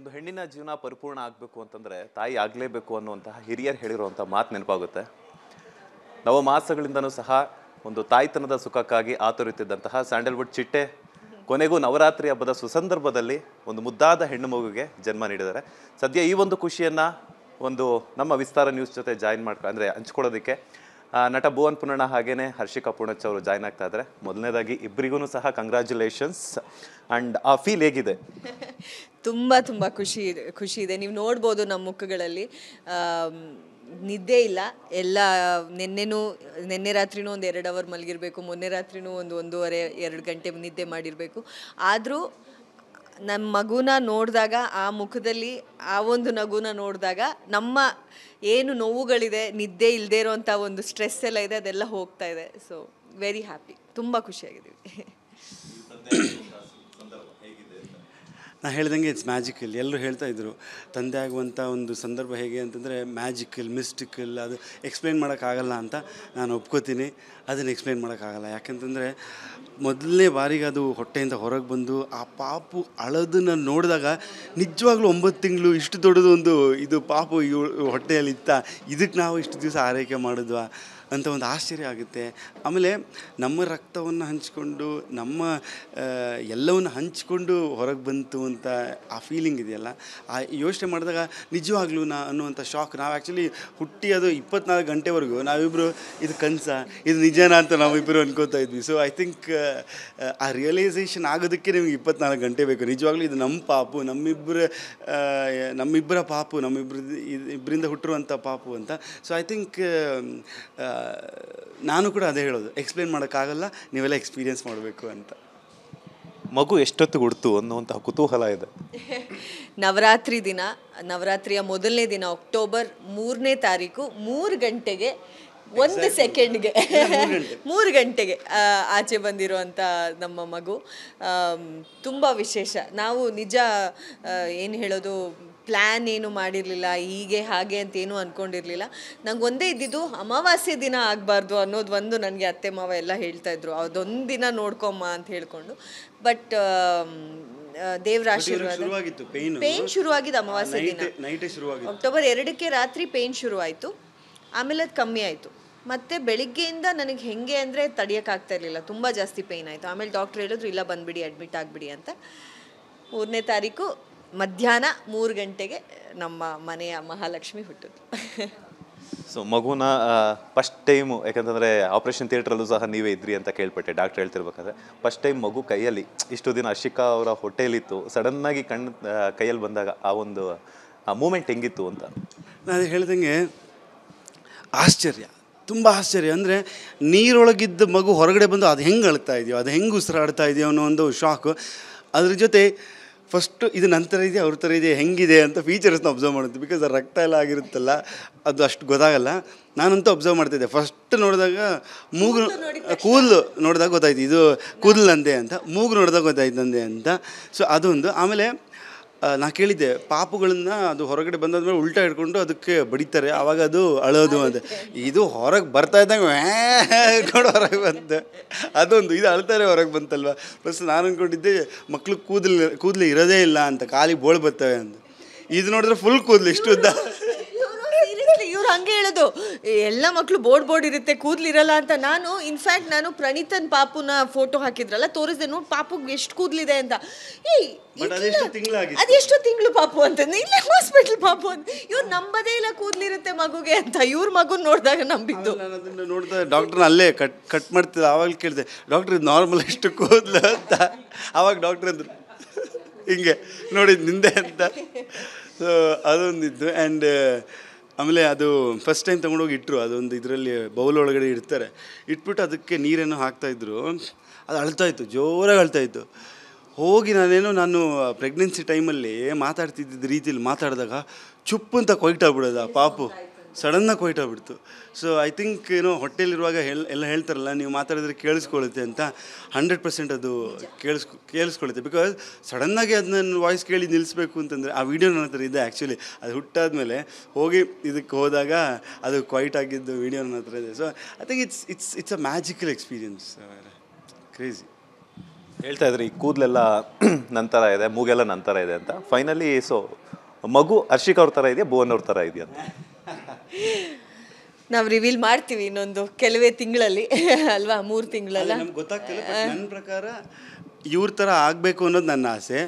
ಒಂದು ಹೆಣ್ಣಿನ ಜೀವನ ಪರಿಪೂರ್ಣ ಆಗಬೇಕು ಅಂತಂದರೆ ತಾಯಿ ಆಗಲೇಬೇಕು ಅನ್ನುವಂತಹ ಹಿರಿಯರು ಹೇಳಿರುವಂಥ ಮಾತು ನೆನಪಾಗುತ್ತೆ. ನವಮಾಸಗಳಿಂದನೂ ಸಹ ಒಂದು ತಾಯ್ತನದ ಸುಖಕ್ಕಾಗಿ ಆತುರುತ್ತಿದ್ದಂತಹ ಸ್ಯಾಂಡಲ್ವುಡ್ ಚಿಟ್ಟೆ ಕೊನೆಗೂ ನವರಾತ್ರಿ ಹಬ್ಬದ ಸುಸಂದರ್ಭದಲ್ಲಿ ಒಂದು ಮುದ್ದಾದ ಹೆಣ್ಣು ಮಗುವಿಗೆ ಜನ್ಮ ನೀಡಿದ್ದಾರೆ. ಸದ್ಯ ಈ ಒಂದು ಖುಷಿಯನ್ನು ಒಂದು ನಮ್ಮ ವಿಸ್ತಾರ ನ್ಯೂಸ್ ಜೊತೆ ಜಾಯಿನ್ ಅಂದರೆ ಹಂಚ್ಕೊಳ್ಳೋದಕ್ಕೆ ನಟ ಭುವನ್ ಪುನಣ್ಣ ಹಾಗೇನೆ ಹರ್ಷಿಕಾ ಪೂರ್ಣಚ್ ಅವರು ಜಾಯ್ನ್ ಆಗ್ತಾ ಇದ್ದಾರೆ. ಮೊದಲನೇದಾಗಿ ಇಬ್ಬರಿಗೂ ಸಹ ಕಂಗ್ರ್ಯಾಚುಲೇಷನ್ಸ್. ಆ್ಯಂಡ್ ಆ ಫೀಲ್ ಹೇಗಿದೆ? ತುಂಬ ಖುಷಿ ಇದೆ. ನೀವು ನೋಡ್ಬೋದು ನಮ್ಮ ಮುಖಗಳಲ್ಲಿ ನಿದ್ದೆ ಇಲ್ಲ. ಎಲ್ಲ ನಿನ್ನೆ ರಾತ್ರಿನೂ ಒಂದು 2 ಅವರ್ ಮಲಗಿರಬೇಕು, ಮೊನ್ನೆ ರಾತ್ರಿನೂ ಒಂದು 1.5-2 ಗಂಟೆ ನಿದ್ದೆ ಮಾಡಿರಬೇಕು. ಆದರೂ ನಮ್ಮ ಮಗುನ ನೋಡಿದಾಗ, ಆ ಮುಖದಲ್ಲಿ ಆ ಒಂದು ನಗುನ ನೋಡಿದಾಗ ನಮ್ಮ ಏನು ನೋವುಗಳಿದೆ, ನಿದ್ದೆ ಇಲ್ಲದೇ ಇರೋವಂಥ ಒಂದು ಸ್ಟ್ರೆಸ್ ಎಲ್ಲ ಇದೆ, ಅದೆಲ್ಲ ಹೋಗ್ತಾ ಇದೆ. ಸೊ ವೆರಿ ಹ್ಯಾಪಿ, ತುಂಬ ಖುಷಿಯಾಗಿದ್ದೀವಿ. ನಾನು ಹೇಳ್ದಂಗೆ ಇಟ್ಸ್ ಮ್ಯಾಜಿಕಲ್. ಎಲ್ಲರೂ ಹೇಳ್ತಾ ಇದ್ರು ತಂದೆ ಆಗುವಂಥ ಒಂದು ಸಂದರ್ಭ ಹೇಗೆ ಅಂತಂದರೆ ಮ್ಯಾಜಿಕಲ್, ಮಿಸ್ಟಿಕಲ್, ಅದು ಎಕ್ಸ್ಪ್ಲೇನ್ ಮಾಡೋಕ್ಕಾಗಲ್ಲ ಅಂತ ನಾನು ಒಪ್ಕೋತೀನಿ. ಅದನ್ನು ಎಕ್ಸ್ಪ್ಲೇನ್ ಮಾಡೋಕ್ಕಾಗಲ್ಲ. ಯಾಕಂತಂದರೆ ಮೊದಲನೇ ಬಾರಿಗೆ ಅದು ಹೊಟ್ಟೆಯಿಂದ ಹೊರಗೆ ಬಂದು ಆ ಪಾಪು ಅಳೋದನ್ನು ನೋಡಿದಾಗ ನಿಜವಾಗ್ಲೂ 9 ತಿಂಗಳು ಇಷ್ಟು ದೊಡ್ಡದೊಂದು ಇದು ಪಾಪು ಹೊಟ್ಟೆಯಲ್ಲಿ ಇತ್ತ, ಇದಕ್ಕೆ ನಾವು ಇಷ್ಟು ದಿವಸ ಆರೈಕೆ ಮಾಡಿದ್ವಾ ಅಂತ ಒಂದು ಆಶ್ಚರ್ಯ ಆಗುತ್ತೆ. ಆಮೇಲೆ ನಮ್ಮ ರಕ್ತವನ್ನು ಹಂಚಿಕೊಂಡು ನಮ್ಮ ಎಲ್ಲವನ್ನು ಹಂಚಿಕೊಂಡು ಹೊರಗೆ ಬಂತು ಅಂತ ಆ ಫೀಲಿಂಗ್ ಇದೆಯಲ್ಲ, ಆ ಯೋಚನೆ ಮಾಡಿದಾಗ ನಿಜವಾಗ್ಲೂ ಅನ್ನುವಂಥ ಶಾಕ್. ನಾವು ಆ್ಯಕ್ಚುಲಿ ಹುಟ್ಟಿ ಅದು 24 ಗಂಟೆವರೆಗೂ ನಾವಿಬ್ಬರು ಇದು ಕನಸ, ಇದು ನಿಜನಾ ಅಂತ ನಾವಿಬ್ಬರು ಅನ್ಕೋತಾ ಇದ್ವಿ. ಸೊ ಐ ಥಿಂಕ್ ಆ ರಿಯಲೈಸೇಷನ್ ಆಗೋದಕ್ಕೆ ನಿಮಗೆ 24 ಗಂಟೆ ಬೇಕು. ನಿಜವಾಗ್ಲೂ ಇದು ನಮ್ಮ ಪಾಪು, ನಮ್ಮಿಬ್ಬರ ಪಾಪು, ಇಬ್ಬರಿಂದ ಹುಟ್ಟಿರುವಂಥ ಪಾಪು ಅಂತ. ಸೊ ಐ ಥಿಂಕ್ ನಾನು ಕೂಡ ಅದೇ ಹೇಳೋದು, ಎಕ್ಸ್ಪ್ಲೇನ್ ಮಾಡೋಕ್ಕಾಗಲ್ಲ, ನೀವೆಲ್ಲ ಎಕ್ಸ್ಪೀರಿಯೆನ್ಸ್ ಮಾಡಬೇಕು ಅಂತ. ಮಗು ಎಷ್ಟೊತ್ತಿಗೆ ಹುಡ್ತು ಅನ್ನುವಂತಹ ಕುತೂಹಲ ಇದೆ. ನವರಾತ್ರಿಯ ಮೊದಲನೇ ದಿನ ಅಕ್ಟೋಬರ್ 3ನೇ ತಾರೀಕು 3 ಗಂಟೆಗೆ 1 ಸೆಕೆಂಡ್ಗೆ 3 ಗಂಟೆಗೆ ಆಚೆ ಬಂದಿರುವಂಥ ನಮ್ಮ ಮಗು ತುಂಬ ವಿಶೇಷ. ನಾವು ನಿಜ ಏನು ಹೇಳೋದು, ಪ್ಲ್ಯಾನ್ ಏನು ಮಾಡಿರಲಿಲ್ಲ, ಹೀಗೆ ಹಾಗೆ ಅಂತ ಏನೂ ಅಂದ್ಕೊಂಡಿರಲಿಲ್ಲ. ನಂಗೆ ಒಂದೇ ಇದ್ದಿದ್ದು ಅಮಾವಾಸ್ಯೆ ದಿನ ಆಗಬಾರ್ದು ಅನ್ನೋದು ಒಂದು. ನನಗೆ ಅತ್ತೆ ಮಾವ ಎಲ್ಲ ಹೇಳ್ತಾಯಿದ್ರು, ಅದೊಂದು ದಿನ ನೋಡ್ಕೊಮ್ಮ ಅಂತ ಹೇಳ್ಕೊಂಡು. ಬಟ್ ದೇವ್ರ ಆಶೀರ್ವಾದ, ಪೇಯ್ನ್ ಶುರುವಾಗಿದ್ದು ಅಮಾವಾಸ್ಯೆ ದಿನ, ಅಕ್ಟೋಬರ್ 2ಕ್ಕೆ ರಾತ್ರಿ ಪೇಯ್ನ್ ಶುರುವಾಯಿತು. ಆಮೇಲೆ ಅದು ಕಮ್ಮಿ ಆಯಿತು. ಮತ್ತು ಬೆಳಿಗ್ಗೆಯಿಂದ ನನಗೆ ಹೆಂಗೆ ಅಂದರೆ ತಡೆಯೋಕ್ಕಾಗ್ತಾ ಇರಲಿಲ್ಲ, ತುಂಬ ಜಾಸ್ತಿ ಪೇಯ್ನ್ ಆಯಿತು. ಆಮೇಲೆ ಡಾಕ್ಟ್ರ್ ಹೇಳಿದ್ರು, ಇಲ್ಲ ಬಂದುಬಿಡಿ, ಅಡ್ಮಿಟ್ ಆಗಿಬಿಡಿ ಅಂತ. 3ನೇ ತಾರೀಕು ಮಧ್ಯಾಹ್ನ 3 ಗಂಟೆಗೆ ನಮ್ಮ ಮನೆಯ ಮಹಾಲಕ್ಷ್ಮಿ ಹುಟ್ಟಿದ್ರು. ಸೊ ಮಗುನ ಫಸ್ಟ್ ಟೈಮು, ಯಾಕಂತಂದರೆ ಆಪ್ರೇಷನ್ ಥಿಯೇಟ್ರಲ್ಲೂ ಸಹ ನೀವೇ ಇದ್ರಿ ಅಂತ ಕೇಳ್ಪಟ್ಟೆ ಡಾಕ್ಟ್ರ್ ಹೇಳ್ತಿರ್ಬೇಕಾದ್ರೆ. ಫಸ್ಟ್ ಟೈಮ್ ಮಗು ಕೈಯಲ್ಲಿ, ಇಷ್ಟು ದಿನ ಹರ್ಷಿಕಾ ಅವರ ಹೊಟ್ಟೆಯಲ್ಲಿತ್ತು, ಸಡನ್ನಾಗಿ ಕೈಯಲ್ಲಿ ಬಂದಾಗ ಆ ಒಂದು ಮೂಮೆಂಟ್ ಹೆಂಗಿತ್ತು ಅಂತ? ನಾನು ಹೇಳ್ದಂಗೆ ಆಶ್ಚರ್ಯ, ತುಂಬ ಆಶ್ಚರ್ಯ. ಅಂದರೆ ನೀರೊಳಗಿದ್ದ ಮಗು ಹೊರಗಡೆ ಬಂದು ಅದು ಹೆಂಗೆ ಅಳ್ತಾ ಇದೆಯೋ, ಅದು ಹೆಂಗೆ ಉಸಿರಾಡ್ತಾ ಇದೆಯೋ ಅನ್ನೋ ಒಂದು ಶಾಕು. ಅದ್ರ ಜೊತೆ ಫಸ್ಟು ಇದು ನನ್ನ ಥರ ಇದೆ, ಅವ್ರ ಥರ ಇದೆ, ಹೆಂಗಿದೆ ಅಂತ ಫೀಚರ್ಸ್ನ ಅಬ್ಸರ್ವ್ ಮಾಡುತ್ತೆ. ಬಿಕಾಸ್ ಆ ರಕ್ತ ಎಲ್ಲ ಆಗಿರುತ್ತಲ್ಲ, ಅದು ಅಷ್ಟು ಗೊತ್ತಾಗಲ್ಲ. ನಾನಂತೂ ಅಬ್ಸರ್ವ್ ಮಾಡ್ತಿದ್ದೆ. ಫಸ್ಟ್ ನೋಡಿದಾಗ ಕೂದಲು ನೋಡಿದಾಗ ಗೊತ್ತಾಯ್ತು ಇದು ಕೂದಲು ನಂದೆ ಅಂತ, ಮೂಗು ನೋಡಿದಾಗ ಗೊತ್ತಾಯ್ತು ನಂದೆ ಅಂತ. ಸೊ ಅದೊಂದು. ಆಮೇಲೆ ನಾ ಕೇಳಿದ್ದೆ, ಪಾಪುಗಳನ್ನ ಅದು ಹೊರಗಡೆ ಬಂದಾದ್ಮೇಲೆ ಉಲ್ಟಾ ಹಿಡ್ಕೊಂಡು ಅದಕ್ಕೆ ಬಡಿತಾರೆ, ಆವಾಗ ಅದು ಅಳೋದು ಅಂತ. ಇದು ಹೊರಗೆ ಬರ್ತಾ ಇದ್ದಂಗೆ ಹಿಡ್ಕೊಂಡು ಹೊರಗೆ ಬಂತೆ, ಅದೊಂದು. ಇದು ಅಳ್ತಾರೆ ಹೊರಗೆ ಬಂತಲ್ವ. ಪ್ಲಸ್ ನಾನು ಅಂದ್ಕೊಂಡಿದ್ದೆ ಮಕ್ಳು ಕೂದಲು ಇರೋದೇ ಇಲ್ಲ ಅಂತ, ಖಾಲಿ ಬೋಳು ಬರ್ತವೆ ಅಂತ. ಇದು ನೋಡಿದ್ರೆ ಫುಲ್ ಕೂದಲು ಇಷ್ಟು ಉದ್ದ. ಇವ್ರು ಹಂಗೆ ಹೇಳೋದು, ಎಲ್ಲ ಮಕ್ಕಳು ಬೋರ್ಡ್ ಇರುತ್ತೆ, ಕೂದಲಿರಲ್ಲ ಅಂತ. ನಾನು ಪ್ರಣೀತನ್ ಪಾಪುನ ಫೋಟೋ ಹಾಕಿದ್ರಲ್ಲ, ತೋರಿಸ್ದೆ, ನೋಡಿ ಪಾಪುಗೆ ಎಷ್ಟು ಕೂದಲಿದೆ ಅಂತ. ಅದೆಷ್ಟು ತಿಂಗಳು ಪಾಪು ಅಂತಂದ್ರೆ, ಇಲ್ಲೇ ಹಾಸ್ಪಿಟಲ್ ಪಾಪು ಅಂತ. ಇವ್ರು ನಂಬದೇ ಇಲ್ಲ ಕೂದಲಿರುತ್ತೆ ಮಗುಗೆ ಅಂತ. ಇವ್ರ ಮಗು ನೋಡಿದಾಗ ನಂಬಿದ್ದು. ನಾನು ಅದನ್ನು ನೋಡಿದಾಗ ಡಾಕ್ಟ್ರನ್ನ ಅಲ್ಲೇ ಕಟ್ ಮಾಡ್ತಿದ್ದೆ. ಆವಾಗ ಕೇಳಿದೆ, ಡಾಕ್ಟ್ರ್ ಇದು ನಾರ್ಮಲ್ ಎಷ್ಟು ಕೂದಲು ಅಂತ. ಆವಾಗ ಡಾಕ್ಟ್ರ್ ಅಂದರು ಹಿಂಗೆ ನೋಡಿದ್ದು ನಿಂದೆ ಅಂತ. ಸೊ ಅದೊಂದಿದ್ದು. ಆ್ಯಂಡ್ ಆಮೇಲೆ ಅದು ಫಸ್ಟ್ ಟೈಮ್ ತೊಗೊಂಡೋಗಿ ಇಟ್ಟರು. ಅದೊಂದು ಇದರಲ್ಲಿ ಬೌಲ್ ಒಳಗಡೆ ಇಡ್ತಾರೆ. ಇಟ್ಬಿಟ್ಟು ಅದಕ್ಕೆ ನೀರೇನೋ ಹಾಕ್ತಾಯಿದ್ರು. ಅದು ಅಳ್ತಾಯಿತ್ತು, ಜೋರಾಗಿ ಅಳ್ತಾಯಿತ್ತು. ಹೋಗಿ ನಾನು ಪ್ರೆಗ್ನೆನ್ಸಿ ಟೈಮಲ್ಲಿ ಮಾತಾಡ್ತಿದ್ದ ರೀತಿಯಲ್ಲಿ ಮಾತಾಡಿದಾಗ ಚುಪ್ಪು ಅಂತ ಕೊಯ್ಟಾಗ್ಬಿಡೋದು ಆ ಪಾಪು, ಸಡನ್ನಾಗಿ ಕೊಯ್ಟಾಗ್ಬಿಡ್ತು. ಸೊ ಐ ಥಿಂಕ್ ಹೊಟ್ಟೆಯಲ್ಲಿರುವಾಗ ಎಲ್ಲ ಹೇಳ್ತಾರಲ್ಲ, ನೀವು ಮಾತಾಡಿದ್ರೆ ಕೇಳಿಸ್ಕೊಳ್ಳುತ್ತೆ ಅಂತ. 100% ಅದು ಕೇಳಿಸ್ಕೊಳ್ಳುತ್ತೆ. ಬಿಕಾಸ್ ಸಡನ್ನಾಗಿ ಅದನ್ನ ವಾಯ್ಸ್ ಕೇಳಿ ನಿಲ್ಲಿಸ್ಬೇಕು ಅಂತಂದರೆ, ಆ ವಿಡಿಯೋ ನನ್ನ ಹತ್ರ ಇದೆ ಆ್ಯಕ್ಚುಲಿ. ಅದು ಹುಟ್ಟಾದ್ಮೇಲೆ ಹೋಗಿ ಇದಕ್ಕೆ ಹೋದಾಗ ಅದು ಕ್ವೈಟ್ ಆಗಿದ್ದು ವಿಡಿಯೋ ನನ್ನ ಹತ್ರ ಇದೆ. So I think it's a magical experience. Crazy. ಹೇಳ್ತಾ ಇದ್ರಿ ಕೂದಲೆಲ್ಲ ನಂತರ ಇದೆ, ಮೂಗೆಲ್ಲ ನಂತರ ಇದೆ ಅಂತ. ಫೈನಲಿ ಸೊ ಮಗು ಹರ್ಷಿಕ್ ಅವ್ರ ಥರ ಇದೆಯಾ, ಭುವನ್ ಅವ್ರ ಥರ ಇದೆಯಾ ಅಂತ ನಾವು ರಿವೀಲ್ ಮಾಡ್ತೀವಿ ಇನ್ನೊಂದು ಕೆಲವೇ ತಿಂಗಳಲ್ಲಿ ಅಲ್ವಾ, 3 ತಿಂಗಳಲ್ಲ. ನಮ್ಗೆ ಗೊತ್ತಾಗ್ತಿಲ್ಲ. ನನ್ನ ಪ್ರಕಾರ ಇವ್ರ ಥರ ಆಗಬೇಕು ಅನ್ನೋದು ನನ್ನ ಆಸೆ.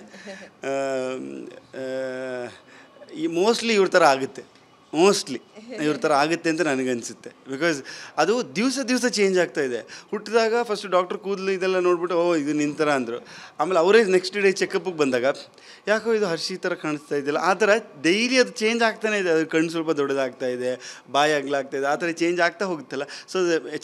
ಮೋಸ್ಟ್ಲಿ ಇವ್ರ ಥರ ಆಗುತ್ತೆ, ಮೋಸ್ಟ್ಲಿ ಇವ್ರ ಥರ ಆಗುತ್ತೆ ಅಂತ ನನಗನ್ಸುತ್ತೆ. ಬಿಕಾಸ್ ಅದು ದಿವಸ ಚೇಂಜ್ ಆಗ್ತಾ ಇದೆ. ಹುಟ್ಟಿದಾಗ ಫಸ್ಟ್ ಡಾಕ್ಟ್ರ್ ಕೂದಲು ಇದೆಲ್ಲ ನೋಡ್ಬಿಟ್ಟು ಓ ಇದು ನಿನ್ನ ಥರ ಅಂದರು. ಆಮೇಲೆ ಅವರೇ ನೆಕ್ಸ್ಟ್ ಡೇ ಚೆಕಪ್ಗೆ ಬಂದಾಗ ಯಾಕೋ ಇದು ಹರ್ಷಿ ಥರ ಕಾಣಿಸ್ತಾ ಇದೆಯಲ್ಲ, ಆ ಥರ ಡೈಲಿ ಅದು ಚೇಂಜ್ ಆಗ್ತಾನೆ ಇದೆ. ಅದು ಕಣ್ಣು ಸ್ವಲ್ಪ ದೊಡ್ಡದಾಗ್ತಾ ಇದೆ, ಬಾಯಿ ಅಗಲಾಗ್ತಾ ಇದೆ, ಆ ಥರ ಚೇಂಜ್ ಆಗ್ತಾ ಹೋಗುತ್ತಲ್ಲ. ಸೊ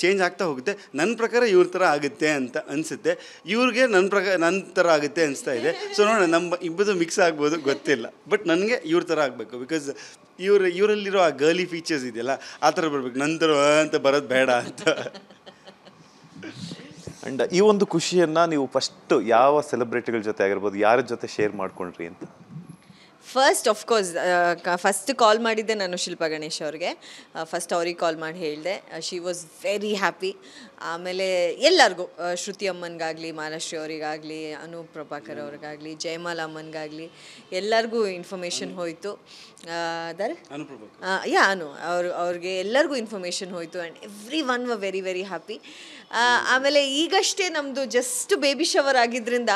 ಚೇಂಜ್ ಆಗ್ತಾ ಹೋಗುತ್ತೆ. ನನ್ನ ಪ್ರಕಾರ ಇವ್ರ ಥರ ಆಗುತ್ತೆ ಅಂತ ಅನಿಸುತ್ತೆ. ಇವ್ರಿಗೆ ನನ್ನ ಥರ ಆಗುತ್ತೆ ಅನಿಸ್ತಾ ಇದೆ. ಸೊ ನೋಡೋಣ, ನಮ್ಮ ಇಬ್ಬರು ಮಿಕ್ಸ್ ಆಗ್ಬೋದು, ಗೊತ್ತಿಲ್ಲ. ಬಟ್ ನನಗೆ ಇವ್ರ ಥರ ಆಗಬೇಕು. ಬಿಕಾಸ್ ಇವರಲ್ಲಿರೋ ಆ ಗರ್ಲಿ ಫೀಚರ್ಸ್ ಇದೆಯಲ್ಲ, ಆ ಥರ ಬರಬೇಕು. ನಂತರ ಅಂತ ಬರೋದು ಬೇಡ ಅಂತ. ಆ್ಯಂಡ್ ಈ ಒಂದು ಖುಷಿಯನ್ನು ನೀವು ಫಸ್ಟು ಯಾವ ಸೆಲೆಬ್ರಿಟಿಗಳ ಜೊತೆ ಆಗಿರ್ಬೋದು, ಯಾರ ಜೊತೆ ಶೇರ್ ಮಾಡ್ಕೊಂಡ್ರಿ ಅಂತ? ಫಸ್ಟ್ ಕಾಲ್ ಮಾಡಿದ್ದೆ ನಾನು ಶಿಲ್ಪಾ ಗಣೇಶ್ ಅವ್ರಿಗೆ. ಫಸ್ಟ್ ಅವ್ರಿಗೆ ಕಾಲ್ ಮಾಡಿ ಹೇಳಿದೆ. She was very happy. ಆಮೇಲೆ ಎಲ್ಲರಿಗೂ, ಶ್ರುತಿ ಅಮ್ಮನಿಗಾಗಲಿ, ಮಾಲಾಶ್ರೀ ಅವರಿಗಾಗಲಿ, ಅನೂಪ್ ಪ್ರಭಾಕರ್ ಅವ್ರಿಗಾಗಲಿ, ಜಯಮಾಲ ಅಮ್ಮನಿಗಾಗಲಿ ಎಲ್ಲರಿಗೂ ಇನ್ಫಾರ್ಮೇಷನ್ ಹೋಯಿತು. ಅವ್ರಿಗೆ ಎಲ್ಲರಿಗೂ ಇನ್ಫಾರ್ಮೇಷನ್ ಹೋಯಿತು. ಆ್ಯಂಡ್ ಎವ್ರಿ ಒನ್ ವ ವೆರಿ ವೆರಿ ಹ್ಯಾಪಿ. ಆಮೇಲೆ ಈಗಷ್ಟೇ ನಮ್ಮದು ಜಸ್ಟ್ ಬೇಬಿ ಶವರ್ ಆಗಿದ್ದರಿಂದ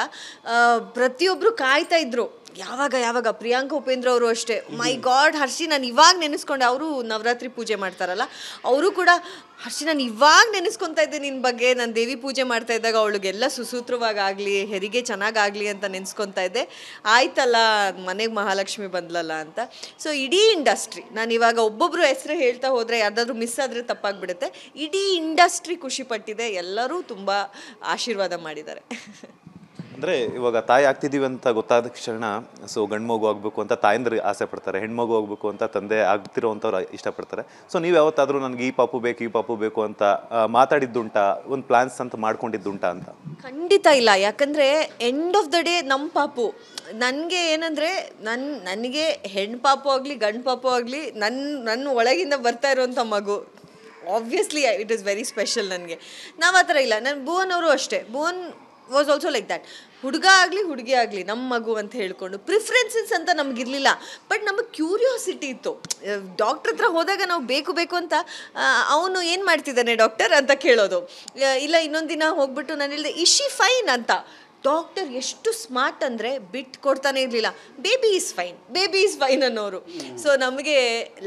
ಪ್ರತಿಯೊಬ್ಬರು ಕಾಯ್ತಾ ಇದ್ರು, ಯಾವಾಗ ಪ್ರಿಯಾಂಕ ಉಪೇಂದ್ರ ಅವರು ಅಷ್ಟೇ, ಮೈ ಗಾಡ್ ಹರ್ಷಿ ನಾನು ಇವಾಗ ನೆನೆಸ್ಕೊಂಡೆ. ಅವರು ನವರಾತ್ರಿ ಪೂಜೆ ಮಾಡ್ತಾರಲ್ಲ, ಅವರು ಕೂಡ ಹರ್ಷಿ ನಾನು ಇವಾಗ ನೆನೆಸ್ಕೊತಾ ಇದ್ದೆ ನಿನ್ನ ಬಗ್ಗೆ. ನಾನು ದೇವಿ ಪೂಜೆ ಮಾಡ್ತಾ ಇದ್ದಾಗ ಅವಳಿಗೆಲ್ಲ ಸುಸೂತ್ರವಾಗಲಿ, ಹೆರಿಗೆ ಚೆನ್ನಾಗಾಗಲಿ ಅಂತ ನೆನೆಸ್ಕೊತಾ ಇದ್ದೆ. ಆಯ್ತಲ್ಲ, ಮನೆಗೆ ಮಹಾಲಕ್ಷ್ಮಿ ಬಂದ್ಲಲ್ಲ ಅಂತ. ಸೊ ಇಡೀ ಇಂಡಸ್ಟ್ರಿ, ನಾನು ಇವಾಗ ಒಬ್ಬೊಬ್ಬರು ಹೆಸರು ಹೇಳ್ತಾ ಹೋದರೆ ಯಾರ್ದಾದ್ರೂ ಮಿಸ್ ಆದರೆ ತಪ್ಪಾಗ್ಬಿಡುತ್ತೆ. ಇಡೀ ಇಂಡಸ್ಟ್ರಿ ಖುಷಿ ಪಟ್ಟಿದೆ. ಎಲ್ಲರೂ ತುಂಬ ಆಶೀರ್ವಾದ ಮಾಡಿದ್ದಾರೆ. ಅಂದರೆ ಇವಾಗ ತಾಯಿ ಆಗ್ತಿದ್ದೀವಿ ಅಂತ ಗೊತ್ತಾದ ಕ್ಷಣ ಸೊ ಗಂಡು ಮಗು ಆಗಬೇಕು ಅಂತ ತಾಯಂದ್ರೆ ಆಸೆ ಪಡ್ತಾರೆ, ಹೆಣ್ಮಗು ಆಗಬೇಕು ಅಂತ ತಂದೆ ಆಗ್ತಿರೋವಂಥವ್ರು ಇಷ್ಟಪಡ್ತಾರೆ. ಸೊ ನೀವು ಯಾವತ್ತಾದರೂ ನನಗೆ ಈ ಪಾಪು ಬೇಕು ಅಂತ ಮಾತಾಡಿದ್ದುಂಟಾ, ಒಂದು ಪ್ಲಾನ್ಸ್ ಅಂತ ಮಾಡ್ಕೊಂಡಿದ್ದುಂಟಾ ಅಂತ? ಖಂಡಿತ ಇಲ್ಲ. ಯಾಕಂದರೆ ಎಂಡ್ ಆಫ್ ದ ಡೇ ನಮ್ಮ ಪಾಪು ನನಗೆ ಏನಂದರೆ, ನನಗೆ ಹೆಣ್ಣು ಪಾಪು ಆಗಲಿ ಗಂಡು ಪಾಪು ಆಗಲಿ ನನ್ನ ಒಳಗಿಂದ ಬರ್ತಾ ಇರೋವಂಥ ಮಗು obviously it is very special ನನಗೆ. ನಾವು ಆ ಥರ ಇಲ್ಲ. ನನ್ನ ಭುವನ್ ಅವರು ಅಷ್ಟೇ, Bhuvan was also like that. ಹುಡುಗ ಆಗಲಿ ಹುಡುಗಿ ಆಗಲಿ ನಮ್ಮ ಮಗು ಅಂತ ಹೇಳ್ಕೊಂಡು ಪ್ರಿಫರೆನ್ಸಸ್ ಅಂತ ನಮಗಿರಲಿಲ್ಲ. ಬಟ್ ನಮಗೆ ಕ್ಯೂರಿಯಾಸಿಟಿ ಇತ್ತು. ಡಾಕ್ಟ್ರ್ ಹತ್ರ ಹೋದಾಗ ನಾವು ಬೇಕು ಅಂತ ಅವನು ಏನು ಮಾಡ್ತಿದ್ದಾನೆ ಡಾಕ್ಟರ್ ಅಂತ ಕೇಳೋದು. ಇಲ್ಲ ಇನ್ನೊಂದು ದಿನ ಹೋಗ್ಬಿಟ್ಟು ನಾನು ಹೇಳಿದೆ ಇಸ್ ಶಿ ಫೈನ್ ಅಂತ. ಡಾಕ್ಟರ್ ಎಷ್ಟು ಸ್ಮಾರ್ಟ್ ಅಂದರೆ ಬಿಟ್ಟು ಕೊಡ್ತಾನೆ ಇರಲಿಲ್ಲ. ಬೇಬಿ ಈಸ್ ಫೈನ್ ಅನ್ನೋರು. ಸೊ ನಮಗೆ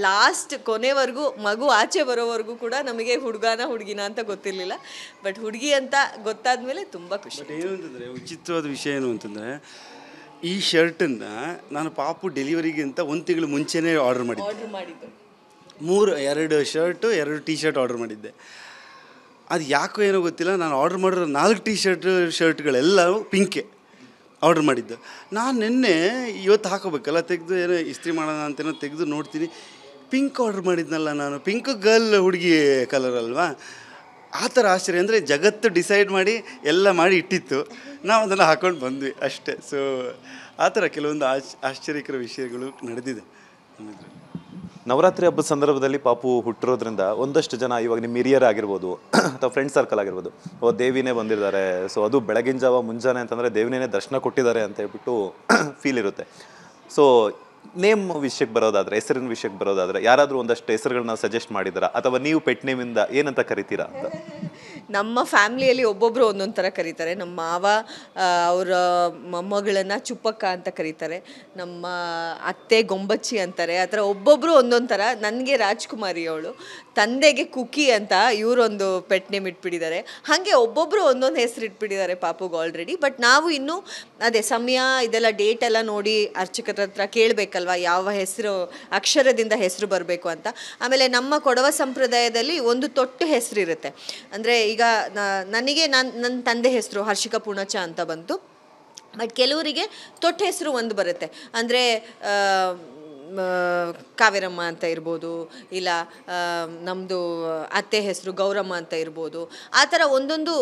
ಲಾಸ್ಟ್ ಕೊನೆವರೆಗೂ ಮಗು ಆಚೆ ಬರೋವರೆಗೂ ಕೂಡ ನಮಗೆ ಹುಡುಗನ ಹುಡುಗಿನ ಅಂತ ಗೊತ್ತಿರಲಿಲ್ಲ. ಬಟ್ ಹುಡುಗಿ ಅಂತ ಗೊತ್ತಾದ್ಮೇಲೆ ತುಂಬ ಖುಷಿ. ಏನು ಅಂತಂದರೆ, ವಿಚಿತ್ರವಾದ ವಿಷಯ ಏನು ಅಂತಂದರೆ, ಈ ಶರ್ಟನ್ನು ನಾನು ಪಾಪು ಡೆಲಿವರಿಗೆ ಅಂತ 1 ತಿಂಗಳು ಮುಂಚೆನೇ ಆರ್ಡರ್ ಮಾಡಿದ್ದು. 2 ಶರ್ಟು 2 ಟಿ ಶರ್ಟ್ ಆರ್ಡರ್ ಮಾಡಿದ್ದೆ. ಅದು ಯಾಕೋ ಏನೋ ಗೊತ್ತಿಲ್ಲ, ನಾನು ಆರ್ಡ್ರ್ ಮಾಡಿರೋ 4 ಶರ್ಟ್ಗಳೆಲ್ಲವೂ ಪಿಂಕೆ ಆರ್ಡ್ರ್ ಮಾಡಿದ್ದು. ನಾನು ನಿನ್ನೆ ಇವತ್ತು ಹಾಕೋಬೇಕಲ್ಲ, ತೆಗೆದು ಏನೋ ಇಸ್ತ್ರಿ ಮಾಡೋಣ ಅಂತೇನೋ ತೆಗೆದು ನೋಡ್ತೀನಿ, ಪಿಂಕ್ ಆರ್ಡ್ರ್ ಮಾಡಿದ್ನಲ್ಲ ನಾನು. ಪಿಂಕ್ ಗರ್ಲ್ ಹುಡುಗಿ ಕಲರ್ ಅಲ್ವಾ, ಆ ಥರ ಆಶ್ಚರ್ಯ. ಅಂದರೆ ಜಗತ್ತು ಡಿಸೈಡ್ ಮಾಡಿ ಎಲ್ಲ ಮಾಡಿ ಇಟ್ಟಿತ್ತು, ನಾವು ಅದನ್ನು ಹಾಕ್ಕೊಂಡು ಬಂದ್ವಿ ಅಷ್ಟೇ. ಸೊ ಆ ಥರ ಕೆಲವೊಂದು ಆಶ್ಚರ್ಯಕರ ವಿಷಯಗಳು ನಡೆದಿದೆ ನಮ್ಮಿದ್ರಲ್ಲಿ. ನವರಾತ್ರಿ ಹಬ್ಬದ ಸಂದರ್ಭದಲ್ಲಿ ಪಾಪು ಹುಟ್ಟಿರೋದ್ರಿಂದ ಒಂದಷ್ಟು ಜನ ಇವಾಗ ನಿಮ್ಮ ಹಿರಿಯರೇ ಆಗಿರ್ಬೋದು ಅಥವಾ ಫ್ರೆಂಡ್ ಸರ್ಕಲ್ ಆಗಿರ್ಬೋದು, ಓ ದೇವಿನೇ ಬಂದಿದ್ದಾರೆ, ಸೊ ಅದು ಬೆಳಗಿನ ಜಾವ ಮುಂಜಾನೆ ಅಂತಂದರೆ ದೇವಿನೇ ದರ್ಶನ ಕೊಟ್ಟಿದ್ದಾರೆ ಅಂತ ಹೇಳ್ಬಿಟ್ಟು ಫೀಲ್ ಇರುತ್ತೆ. ಸೊ ನೇಮ್ ವಿಷಯಕ್ಕೆ ಬರೋದಾದರೆ, ಹೆಸರಿನ ವಿಷಯಕ್ಕೆ ಬರೋದಾದರೆ, ಯಾರಾದರೂ ಒಂದಷ್ಟು ಹೆಸರುಗಳನ್ನ ಸಜೆಸ್ಟ್ ಮಾಡಿದಾರಾ, ಅಥವಾ ನೀವು ಪೆಟ್ ನೇಮಿಂದ ಏನಂತ ಕರಿತೀರಾ ಅಂತ? ನಮ್ಮ ಫ್ಯಾಮ್ಲಿಯಲ್ಲಿ ಒಬ್ಬೊಬ್ಬರು ಒಂದೊಂದು ಥರ ಕರೀತಾರೆ. ನಮ್ಮ ಮಾವ ಅವರ ಮೊಮ್ಮಗಳನ್ನು ಚುಪ್ಪಕ್ಕ ಅಂತ ಕರೀತಾರೆ, ನಮ್ಮ ಅತ್ತೆ ಗೊಂಬಚ್ಚಿ ಅಂತಾರೆ. ಆ ಥರ ಒಬ್ಬೊಬ್ಬರು ಒಂದೊಂದು ಥರ. ನನಗೆ ರಾಜ್ಕುಮಾರಿ ಅವಳು, ತಂದೆಗೆ ಕುಕಿ ಅಂತ ಇವರೊಂದು ಪೆಟ್ ನೇಮ್ ಇಟ್ಬಿಟ್ಟಿದ್ದಾರೆ. ಹಾಗೆ ಒಬ್ಬೊಬ್ಬರು ಒಂದೊಂದು ಹೆಸರು ಇಟ್ಬಿಟ್ಟಿದ್ದಾರೆ ಪಾಪುಗೆ ಆಲ್ರೆಡಿ. ಬಟ್ ನಾವು ಇನ್ನೂ ಅದೇ ಸಮಯ ಇದೆಲ್ಲ ಡೇಟ್ ಎಲ್ಲ ನೋಡಿ ಅರ್ಚಕರ ಹತ್ರ ಕೇಳಬೇಕಲ್ವ ಯಾವ ಹೆಸರು ಅಕ್ಷರದಿಂದ ಹೆಸರು ಬರಬೇಕು ಅಂತ. ಆಮೇಲೆ ನಮ್ಮ ಕೊಡವ ಸಂಪ್ರದಾಯದಲ್ಲಿ ಒಂದು ತೊಟ್ಟು ಹೆಸರು ಇರುತ್ತೆ. ಅಂದರೆ ಈಗ ನನಗೆ ನನ್ನ ತಂದೆ ಹೆಸರು ಹರ್ಷಿಕಾ ಪೂರ್ಣಚ ಅಂತ ಬಂತು. ಬಟ್ ಕೆಲವರಿಗೆ ತೊಟ್ಟು ಹೆಸರು ಒಂದು ಬರುತ್ತೆ. ಅಂದರೆ ಕಾವೇರಮ್ಮ ಅಂತ ಇರ್ಬೋದು, ಇಲ್ಲ ನಮ್ಮದು ಅತ್ತೆ ಹೆಸರು ಗೌರಮ್ಮ ಅಂತ ಇರ್ಬೋದು. ಆ ಥರ ಒಂದೊಂದು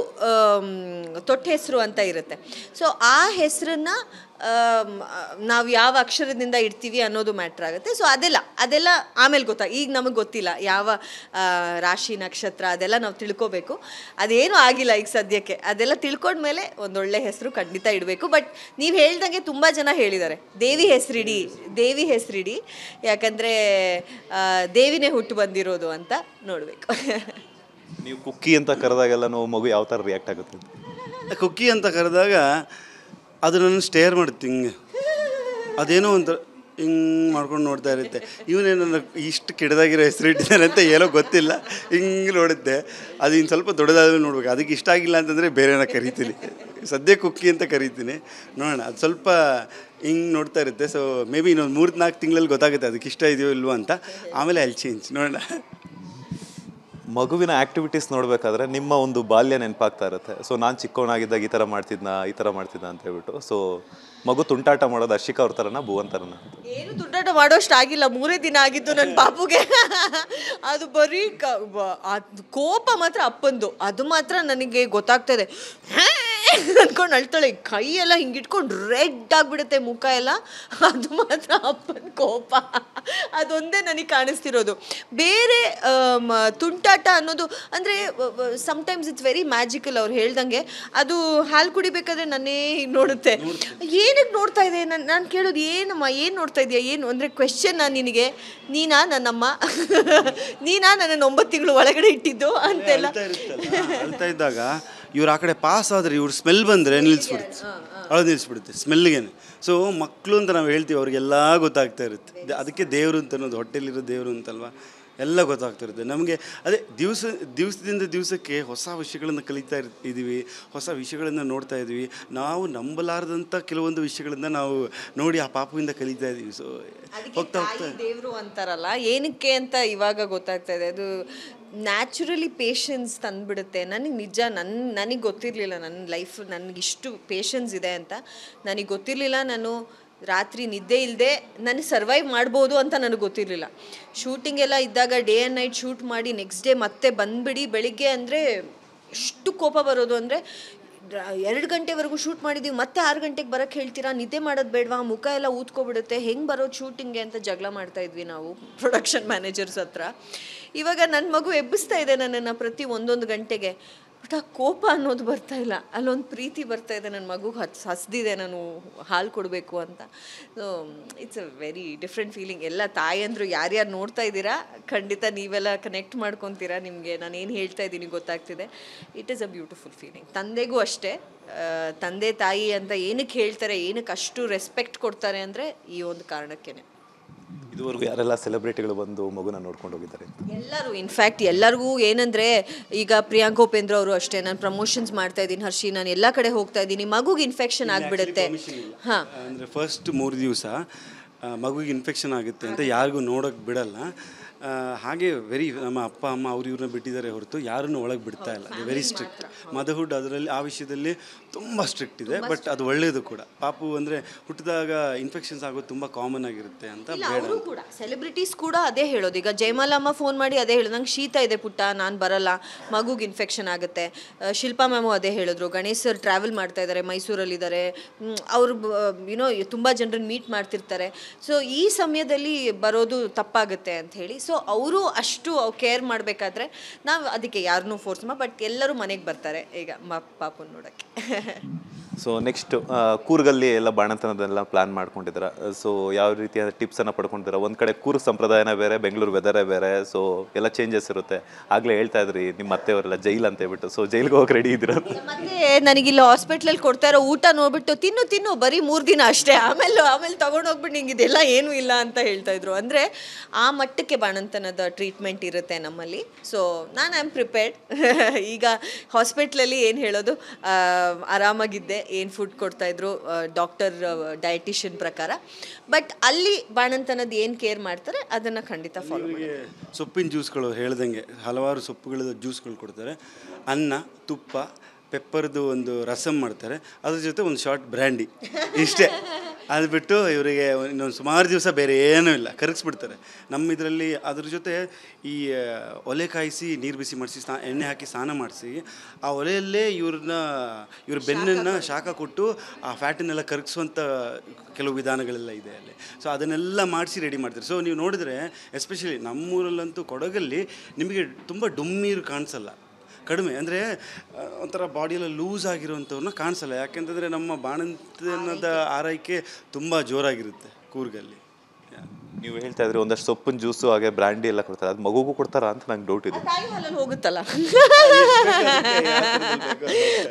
ತೊಟ್ಟು ಹೆಸರು ಅಂತ ಇರುತ್ತೆ. ಸೊ ಆ ಹೆಸರನ್ನು ನಾವು ಯಾವ ಅಕ್ಷರದಿಂದ ಇಡ್ತೀವಿ ಅನ್ನೋದು ಮ್ಯಾಟ್ರ್ ಆಗುತ್ತೆ. ಸೊ ಅದೆಲ್ಲ ಆಮೇಲೆ ಈಗ ನಮಗೆ ಗೊತ್ತಿಲ್ಲ ಯಾವ ರಾಶಿ ನಕ್ಷತ್ರ ಅದೆಲ್ಲ ನಾವು ತಿಳ್ಕೊಬೇಕು. ಅದೇನೂ ಆಗಿಲ್ಲ ಈಗ ಸದ್ಯಕ್ಕೆ. ಅದೆಲ್ಲ ತಿಳ್ಕೊಂಡ್ಮೇಲೆ ಒಂದೊಳ್ಳೆ ಹೆಸರು ಖಂಡಿತ ಇಡಬೇಕು. ಬಟ್ ನೀವು ಹೇಳ್ದಂಗೆ ತುಂಬ ಜನ ಹೇಳಿದ್ದಾರೆ ದೇವಿ ಹೆಸರಿಡಿ, ಯಾಕಂದರೆ ದೇವಿನೇ ಹುಟ್ಟು ಬಂದಿರೋದು ಅಂತ ನೋಡಬೇಕು. ನೀವು ಕುಕ್ಕಿ ಅಂತ ಕರೆದಾಗೆಲ್ಲ ನಾವು ಮಗು ಯಾವ ಥರ ರಿಯಾಕ್ಟ್ ಆಗುತ್ತೆ? ಕುಕ್ಕಿ ಅಂತ ಕರೆದಾಗ ಅದು ನನ್ನ ಸ್ಟೇರ್ ಮಾಡುತ್ತೆ, ಹಿಂಗೆ ಅದೇನೋ ಒಂಥರ ಹಿಂಗೆ ಮಾಡ್ಕೊಂಡು ನೋಡ್ತಾ ಇರುತ್ತೆ. ಇವನೇನು ಇಷ್ಟು ಕೆಡದಾಗಿರೋ ಹೆಸರು ಇಟ್ಟಿದ್ದಾನೆ ಅಂತ ಏನೋ ಗೊತ್ತಿಲ್ಲ, ಹಿಂಗೆ ನೋಡುತ್ತೆ. ಅದು ಇನ್ನು ಸ್ವಲ್ಪ ದೊಡ್ಡದಾದ್ಮೇಲೆ ನೋಡ್ಬೇಕು. ಅದಕ್ಕೆ ಇಷ್ಟ ಆಗಿಲ್ಲ ಅಂತಂದರೆ ಬೇರೆನ ಕರಿತೀನಿ. ಸದ್ಯ ಕುಕ್ಕಿ ಅಂತ ಕರಿತೀನಿ, ನೋಡೋಣ. ಅದು ಸ್ವಲ್ಪ ಹಿಂಗೆ ನೋಡ್ತಾ ಇರುತ್ತೆ. ಸೊ ಮೇ ಬಿ ಇನ್ನೊಂದು 3-4 ತಿಂಗಳಲ್ಲಿ ಗೊತ್ತಾಗುತ್ತೆ ಅದಕ್ಕೆ ಇಷ್ಟ ಇದೆಯೋ ಇಲ್ವೋ ಅಂತ. ಆಮೇಲೆ ಅಲ್ಲಿ ಚೇಂಜ್ ನೋಡೋಣ. ಮಗುವಿನ ಆ್ಯಕ್ಟಿವಿಟೀಸ್ ನೋಡಬೇಕಾದ್ರೆ ನಿಮ್ಮ ಒಂದು ಬಾಲ್ಯ ನೆನಪಾಗ್ತಾ ಇರುತ್ತೆ. ಸೊ ನಾನು ಚಿಕ್ಕವನಾಗಿದ್ದಾಗ ಈ ಥರ ಮಾಡ್ತಿದ್ನ ಅಂತ ಹೇಳ್ಬಿಟ್ಟು. ಸೊ ಮಗು ತುಂಟಾಟ ಮಾಡೋದು ಹರ್ಷಿಕಾ ಅವ್ರ ಥರನ ಭುವನ್ ಥರನ? ಏನು ತುಂಟಾಟ ಮಾಡೋಷ್ಟು ಆಗಿಲ್ಲ, 3 ದಿನ ಆಗಿದ್ದು ನನ್ನ ಪಾಪುಗೆ. ಅದು ಬರೀ ಕೋಪ ಮಾತ್ರ ಅಪ್ಪಂದು, ಅದು ಮಾತ್ರ ನನಗೆ ಗೊತ್ತಾಗ್ತಾ ಇದೆ. ಅಂದ್ಕೊಂಡು ಅಳ್ತಾಳೆ, ಕೈಯೆಲ್ಲ ಹಿಂಗಿಟ್ಕೊಂಡು ರೆಡ್ ಆಗಿಬಿಡುತ್ತೆ ಮುಖ ಎಲ್ಲ. ಅದು ಮಾತ್ರ ಅಪ್ಪನ ಕೋಪ, ಅದೊಂದೇ ನನಗೆ ಕಾಣಿಸ್ತಿರೋದು. ಬೇರೆ ತುಂಟಾಟ ಅನ್ನೋದು ಅಂದರೆ ಸಮ್ಟೈಮ್ಸ್ ಇಟ್ಸ್ ವೆರಿ ಮ್ಯಾಜಿಕಲ್. ಅವ್ರು ಹೇಳ್ದಂಗೆ ಅದು ಹಾಲು ಕುಡಿಬೇಕಾದ್ರೆ ನನ್ನೇ ನೋಡುತ್ತೆ. ಏನಕ್ಕೆ ನೋಡ್ತಾ ಇದೆ? ನಾನು ಕೇಳೋದು, ಏನಮ್ಮ ಏನು ನೋಡ್ತಾ ಇದೆಯಾ, ಏನು ಅಂದರೆ ಕ್ವೆಶ್ಚನ್ ನಿನಗೆ, ನೀನಾ ನನ್ನಮ್ಮ, ನೀನಾ ನನ್ನ 9 ತಿಂಗಳು ಒಳಗಡೆ ಇಟ್ಟಿದ್ದು ಅಂತೆಲ್ಲ ಹೇಳ್ತಾ ಇದ್ದಾಗ ಇವ್ರು ಆ ಕಡೆ ಪಾಸ್ ಆದರೆ ಇವ್ರು ಸ್ಮೆಲ್ ಬಂದರೆ ನಿಲ್ಲಿಸ್ಬಿಡುತ್ತೆ ಸ್ಮೆಲ್ಗೇನೆ. ಸೊ ಮಕ್ಕಳು ಅಂತ ನಾವು ಹೇಳ್ತೀವಿ, ಅವ್ರಿಗೆಲ್ಲ ಗೊತ್ತಾಗ್ತಾ ಇರುತ್ತೆ. ಅದಕ್ಕೆ ದೇವರು ಅಂತ ಅನ್ನೋದು, ಹೊಟ್ಟೆಲಿರೋ ದೇವರು ಅಂತಲ್ವ, ಎಲ್ಲ ಗೊತ್ತಾಗ್ತಿರುತ್ತೆ ನಮಗೆ. ಅದೇ ದಿವಸದಿಂದ ದಿವಸಕ್ಕೆ ಹೊಸ ವಿಷಯಗಳನ್ನು ಕಲಿತಾ ಇದ್ದೀವಿ, ಹೊಸ ವಿಷಯಗಳನ್ನು ನೋಡ್ತಾ ಇದ್ದೀವಿ. ನಾವು ನಂಬಲಾರದಂಥ ಕೆಲವೊಂದು ವಿಷಯಗಳನ್ನು ನಾವು ನೋಡಿ ಆ ಪಾಪುವಿಂದ ಕಲಿತಾ ಇದ್ದೀವಿ. ಸೊ ಹೋಗ್ತಾ ದೇವರು ಅಂತಾರಲ್ಲ, ಏನಕ್ಕೆ ಅಂತ ಇವಾಗ ಗೊತ್ತಾಗ್ತಾ ಇದೆ. ಅದು ನ್ಯಾಚುರಲಿ ಪೇಷನ್ಸ್ ತಂದುಬಿಡುತ್ತೆ. ನನಗೆ ನಿಜ ನನಗೆ ಗೊತ್ತಿರಲಿಲ್ಲ ನನ್ನ ಲೈಫ್ ನನಗಿಷ್ಟು ಪೇಷನ್ಸ್ ಇದೆ ಅಂತ ನನಗೆ ಗೊತ್ತಿರಲಿಲ್ಲ. ನಾನು ರಾತ್ರಿ ನಿದ್ದೆ ಇಲ್ಲದೆ ನನಗೆ ಸರ್ವೈವ್ ಮಾಡ್ಬೋದು ಅಂತ ನನಗೆ ಗೊತ್ತಿರಲಿಲ್ಲ. ಶೂಟಿಂಗ್ ಎಲ್ಲ ಇದ್ದಾಗ ಡೇ ಆ್ಯಂಡ್ ನೈಟ್ ಶೂಟ್ ಮಾಡಿ ನೆಕ್ಸ್ಟ್ ಡೇ ಮತ್ತೆ ಬಂದುಬಿಡಿ ಬೆಳಿಗ್ಗೆ ಅಂದರೆ ಎಷ್ಟು ಕೋಪ ಬರೋದು ಅಂದರೆ 2 ಗಂಟೆವರೆಗೂ ಶೂಟ್ ಮಾಡಿದ್ದೀವಿ, ಮತ್ತೆ 6 ಗಂಟೆಗೆ ಬರೋಕ್ಕೆ ಹೇಳ್ತೀರಾ, ನಿದ್ದೆ ಮಾಡೋದು ಬೇಡವಾ, ಮುಖ ಎಲ್ಲ ಊದ್ಕೊಬಿಡುತ್ತೆ, ಹೆಂಗೆ ಬರೋದು ಶೂಟಿಂಗ್ಗೆ ಅಂತ ಜಗಳ ಮಾಡ್ತಾಯಿದ್ವಿ ನಾವು ಪ್ರೊಡಕ್ಷನ್ ಮ್ಯಾನೇಜರ್ಸ್ ಹತ್ರ. ಇವಾಗ ನನ್ನ ಮಗು ಎಬ್ಬಿಸ್ತಾ ಇದೆ ನನ್ನನ್ನು ಪ್ರತಿ 1 ಗಂಟೆಗೆ. ಬಟ್ ಆ ಕೋಪ ಅನ್ನೋದು ಬರ್ತಾ ಇಲ್ಲ, ಅಲ್ಲೊಂದು ಪ್ರೀತಿ ಬರ್ತಾ ಇದೆ. ನನ್ನ ಮಗುಗೆ ಹಸ್ದಿದೆ ನಾನು ಹಾಲು ಕೊಡಬೇಕು ಅಂತ. So it's a very different feeling. ಎಲ್ಲ ತಾಯಂದರು ಯಾರ್ಯಾರು ನೋಡ್ತಾ ಇದ್ದೀರಾ ಖಂಡಿತ ನೀವೆಲ್ಲ ಕನೆಕ್ಟ್ ಮಾಡ್ಕೊತೀರಾ. ನಿಮಗೆ ನಾನು ಏನು ಹೇಳ್ತಾ ಇದ್ದೀನಿ ಗೊತ್ತಾಗ್ತಿದೆ. It is a beautiful feeling. ತಂದೆಗೂ ಅಷ್ಟೇ, ತಂದೆ ತಾಯಿ ಅಂತ ಏನಕ್ಕೆ ಹೇಳ್ತಾರೆ, ಏನಕ್ಕೆ ಅಷ್ಟು ರೆಸ್ಪೆಕ್ಟ್ ಕೊಡ್ತಾರೆ ಅಂದರೆ ಈ ಒಂದು ಕಾರಣಕ್ಕೇ. ಇದುವರೆಗೂ ಯಾರೆಲ್ಲ ಸೆಲೆಬ್ರಿಟಿಗಳು ಬಂದು ಮಗುನ ನೋಡ್ಕೊಂಡು ಹೋಗಿದ್ದಾರೆ? ಎಲ್ಲರೂ, ಇನ್ಫ್ಯಾಕ್ಟ್ ಎಲ್ಲರಿಗೂ ಏನಂದರೆ, ಈಗ ಪ್ರಿಯಾಂಕ ಉಪೇಂದ್ರ ಅವರು ಅಷ್ಟೇ, ನಾನು ಪ್ರಮೋಷನ್ಸ್ ಮಾಡ್ತಾ ಇದ್ದೀನಿ ಹರ್ಷಿ, ನಾನು ಎಲ್ಲ ಕಡೆ ಹೋಗ್ತಾ ಇದ್ದೀನಿ, ಮಗುಗೆ ಇನ್ಫೆಕ್ಷನ್ ಆಗಿಬಿಡುತ್ತೆ. ಹಾಂ, ಅಂದರೆ ಫಸ್ಟ್ 3 ದಿವಸ ಮಗುಗೆ ಇನ್ಫೆಕ್ಷನ್ ಆಗುತ್ತೆ ಅಂತ ಯಾರಿಗೂ ನೋಡೋಕ್ಕೆ ಬಿಡಲ್ಲ. ಹಾಗೆ ನಮ್ಮ ಅಪ್ಪ ಅಮ್ಮ ಇವ್ರನ್ನ ಬಿಟ್ಟಿದ್ದಾರೆ ಹೊರತು ಯಾರನ್ನು ಒಳಗೆ ಬಿಡ್ತಾ ಇಲ್ಲ. ಅದು ವೆರಿ ಸ್ಟ್ರಿಕ್ಟ್. ಮದರ್ಹುಡ್ ಅದರಲ್ಲಿ ಆ ವಿಷಯದಲ್ಲಿ ತುಂಬ ಸ್ಟ್ರಿಕ್ಟ್ ಇದೆ. ಬಟ್ ಅದು ಒಳ್ಳೆಯದು ಕೂಡ. ಪಾಪು ಅಂದರೆ ಹುಟ್ಟಿದಾಗ ಇನ್ಫೆಕ್ಷನ್ಸ್ ಆಗೋದು ತುಂಬ ಕಾಮನ್ ಆಗಿರುತ್ತೆ ಅಂತ ಬೇಡ. ಕೂಡ ಸೆಲೆಬ್ರಿಟೀಸ್ ಕೂಡ ಅದೇ ಹೇಳೋದು. ಈಗ ಜಯಮಾಲಮ್ಮ ಫೋನ್ ಮಾಡಿ ಅದೇ ಹೇಳೋದು, ನಂಗೆ ಶೀತ ಇದೆ ಪುಟ್ಟ, ನಾನು ಬರಲ್ಲ, ಮಗುಗೆ ಇನ್ಫೆಕ್ಷನ್ ಆಗುತ್ತೆ. ಶಿಲ್ಪಾ ಮ್ಯಾಮು ಅದೇ ಹೇಳಿದ್ರು. ಗಣೇಶ್ ಸರ್ ಟ್ರಾವೆಲ್ ಮಾಡ್ತಾ ಇದ್ದಾರೆ, ಮೈಸೂರಲ್ಲಿದ್ದಾರೆ, ಅವರು ತುಂಬ ಜನರನ್ನ ಮೀಟ್ ಮಾಡ್ತಿರ್ತಾರೆ. ಸೊ ಈ ಸಮಯದಲ್ಲಿ ಬರೋದು ತಪ್ಪಾಗುತ್ತೆ ಅಂತ ಹೇಳಿ, ಸೊ ಅವರು ಅಷ್ಟು ಕೇರ್ ಮಾಡಬೇಕಾದ್ರೆ ನಾವು ಅದಕ್ಕೆ ಯಾರನ್ನೂ ಫೋರ್ಸ್ ಬಟ್ ಎಲ್ಲರೂ ಮನೆಗೆ ಬರ್ತಾರೆ ಈಗ ಪಾಪುನ ನೋಡೋಕ್ಕೆ. ಸೊ ನೆಕ್ಸ್ಟ್ ಕೂರ್ಗಲ್ಲಿ ಎಲ್ಲ ಬಾಣಂತನದೆಲ್ಲ ಪ್ಲಾನ್ ಮಾಡ್ಕೊಂಡಿದ್ದೀರಾ? ಸೊ ಯಾವ ರೀತಿಯ ಟಿಪ್ಸನ್ನು ಪಡ್ಕೊಂಡಿದ್ದೀರಾ? ಒಂದು ಕಡೆ ಕೂರ್ಗ್ ಸಂಪ್ರದಾಯನೇ ಬೇರೆ, ಬೆಂಗಳೂರು ವೆದರೇ ಬೇರೆ, ಸೊ ಎಲ್ಲ ಚೇಂಜಸ್ ಇರುತ್ತೆ. ಆಗಲೇ ಹೇಳ್ತಾ ಇದ್ರಿ ನಿಮ್ಮ ಅತ್ತೆಯವರೆಲ್ಲ ಜೈಲ್ ಅಂತ ಹೇಳ್ಬಿಟ್ಟು, ಸೊ ಜೈಲ್ಗೆ ಹೋಗಿ ರೆಡಿ ಇದ್ದೀರಾ? ಮತ್ತೆ ನನಗಿಲ್ಲ ಹಾಸ್ಪಿಟ್ಲಲ್ಲಿ ಕೊಡ್ತಾ ಇರೋ ಊಟ ನೋಡ್ಬಿಟ್ಟು ತಿನ್ನು ಬರೀ 3 ದಿನ ಅಷ್ಟೇ, ಆಮೇಲೆ ತೊಗೊಂಡೋಗ್ಬಿಟ್ಟು ನಿಂಗೆ ಇದೆಲ್ಲ ಏನೂ ಇಲ್ಲ ಅಂತ ಹೇಳ್ತಾ ಇದ್ರು. ಅಂದರೆ ಆ ಮಟ್ಟಕ್ಕೆ ಬಾಣಂತನದ ಟ್ರೀಟ್ಮೆಂಟ್ ಇರುತ್ತೆ ನಮ್ಮಲ್ಲಿ. ಸೊ ನಾನು ಐ ಆಮ್ ಪ್ರಿಪೇರ್ಡ್. ಈಗ ಹಾಸ್ಪಿಟ್ಲಲ್ಲಿ ಏನು ಹೇಳೋದು, ಆರಾಮಾಗಿದ್ದೆ, ಏನು ಫುಡ್ ಕೊಡ್ತಾಯಿದ್ರು ಡಾಕ್ಟರ್ ಡಯಟಿಷಿಯನ್ ಪ್ರಕಾರ. ಬಟ್ ಅಲ್ಲಿ ಬಾಣಂತನದ್ದು ಏನು ಕೇರ್ ಮಾಡ್ತಾರೆ ಅದನ್ನು ಖಂಡಿತ ಫಾಲೋ ಮಾಡಿ. ಸೊಪ್ಪಿನ ಜ್ಯೂಸ್ಗಳು ಹೇಳ್ದಂಗೆ ಹಲವಾರು ಸೊಪ್ಪುಗಳ ಜ್ಯೂಸ್ಗಳು ಕೊಡ್ತಾರೆ. ಅನ್ನ, ತುಪ್ಪ, ಪೆಪ್ಪರ್ದು ಒಂದು ರಸಮ್ ಮಾಡ್ತಾರೆ, ಅದ್ರ ಜೊತೆ ಒಂದು ಶಾರ್ಟ್ ಬ್ರ್ಯಾಂಡಿ, ಇಷ್ಟೇ. ಅದು ಬಿಟ್ಟು ಇವರಿಗೆ ಇನ್ನೊಂದು ಸುಮಾರು ದಿವಸ ಬೇರೆ ಏನೂ ಇಲ್ಲ, ಕರಗಿಸ್ಬಿಡ್ತಾರೆ. ನಮ್ಮ ಇದರಲ್ಲಿ ಅದ್ರ ಜೊತೆ ಈ ಒಲೆ ಕಾಯಿಸಿ ನೀರು ಬಿಸಿ ಮಾಡಿಸಿ ಎಣ್ಣೆ ಹಾಕಿ ಸ್ನಾನ ಮಾಡಿಸಿ ಆ ಒಲೆಯಲ್ಲೇ ಇವ್ರ ಬೆನ್ನನ್ನು ಶಾಖ ಕೊಟ್ಟು ಆ ಫ್ಯಾಟನ್ನೆಲ್ಲ ಕರಗಿಸುವಂಥ ಕೆಲವು ವಿಧಾನಗಳೆಲ್ಲ ಇದೆ ಅಲ್ಲಿ. ಸೊ ಅದನ್ನೆಲ್ಲ ಮಾಡಿಸಿ ರೆಡಿ ಮಾಡ್ತಾರೆ. ಸೊ ನೀವು ನೋಡಿದ್ರೆ ಎಸ್ಪೆಷಲಿ ನಮ್ಮೂರಲ್ಲಂತೂ ಕೊಡಗಲ್ಲಿ ನಿಮಗೆ ತುಂಬ ಡುಮ್ಮೀರು ಕಾಣಿಸಲ್ಲ, ಕಡಿಮೆ. ಅಂದರೆ ಒಂಥರ ಬಾಡಿಯೆಲ್ಲ ಲೂಸ್ ಆಗಿರುವಂಥವ್ರನ್ನ ಕಾಣಿಸಲ್ಲ. ಯಾಕೆಂತಂದರೆ ನಮ್ಮ ಬಾಣಂತನದ ಆರೈಕೆ ತುಂಬ ಜೋರಾಗಿರುತ್ತೆ ಕೂರ್ಗಲ್ಲಿ. ನೀವು ಹೇಳ್ತಾ ಇದ್ರೆ ಒಂದಷ್ಟು ಸೊಪ್ಪಿನ ಜ್ಯೂಸು ಹಾಗೆ ಬ್ರ್ಯಾಂಡಿ ಎಲ್ಲ ಕೊಡ್ತಾರೆ, ಅದು ಮಗುಗೂ ಕೊಡ್ತಾರಾ ಅಂತ ನಂಗೆ ಡೌಟ್ ಇದೆ. ತಾಯಿ ಹಾಲಲ್ಲಿ ಹೋಗುತ್ತಲ್ಲ.